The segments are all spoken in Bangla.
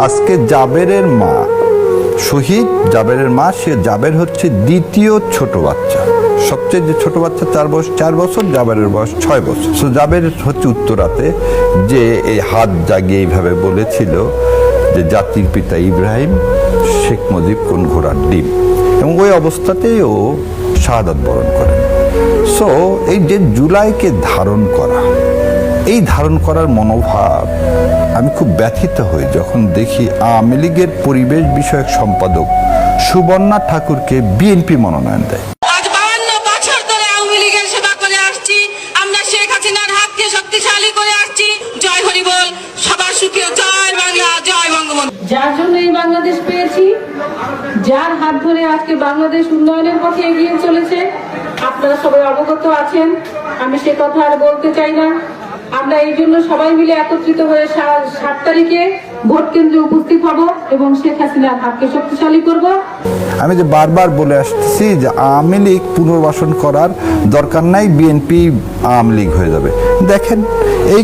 আজকে জাবেরের মা, শহীদ জাবেরের মা, সে জাবের হচ্ছে দ্বিতীয় ছোট বাচ্চা। সবচেয়ে যে ছোট বাচ্চা তার বয়স 4 বছর, জাবেরের বয়স 6 বছর। সো জাবের হচ্ছে উত্তরাতে যে এই হাত জাগিয়ে এইভাবে বলেছিল যে জাতির পিতা ইব্রাহিম, শেখ মুজিব কোন ঘোড়ার ডিম, এবং ওই অবস্থাতেই ও শাহাদাত বরণ করেন। সো এই যে জুলাইকে ধারণ করা, এই ধারণ করার মনোভাব, আমি খুব ব্যথিত হই যখন দেখি আওয়ামী লীগের পরিবেশ বিষয়ক সম্পাদক সুবর্ণা ঠাকুরকে বিএনপি মনোনয়ন দেয়। আজ 52 বছর ধরে আওয়ামী লীগের সেবা করে আসছি, আমরা শেখ হাসিনার হাতকে শক্তিশালী করে আসছি। জয় হরি বল, সবার সুখে, জয় বাংলা, জয় বঙ্গবন্ধু। যার জন্য এই বাংলাদেশ পেয়েছি, যার হাত ধরে আজকে বাংলাদেশ উন্নয়নের পথে এগিয়ে চলেছে, আপনারা সবাই অবগত আছেন, আমি সে কথা আর বলতে চাই না। আমরা এই জন্য সবাই মিলে একত্রিত হয়ে 7 তারিখে ভোট কেন্দ্রে উপস্থিত হব এবং শেখ হাসিনার হাতকে শক্তিশালী করব। আমি যে বারবার বলে আসছি যে আওয়ামী লীগ পুনর্বাসন করার দরকার নাই, বিএনপি আওয়ামী লীগ হয়ে যাবে। দেখেন এই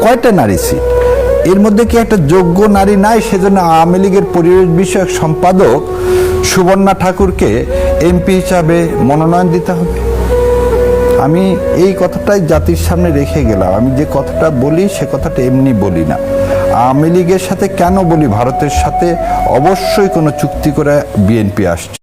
কয়টা নারী সিট, এর মধ্যে কি একটা যোগ্য নারী নাই? সেজন্য আওয়ামী লীগের পরিবেশ বিষয়ক সম্পাদক সুবর্ণা ঠাকুরকে এমপি হিসাবে মনোনয়ন দিতে হবে। আমি এই কথাটাই জাতির সামনে রেখে গেলাম। আমি যে কথাটা বলি সে কথাটা এমনি বলি না। আওয়ামী লীগের সাথে কেন বলি? ভারতের সাথে অবশ্যই কোনো চুক্তি করে বিএনপি আসছে।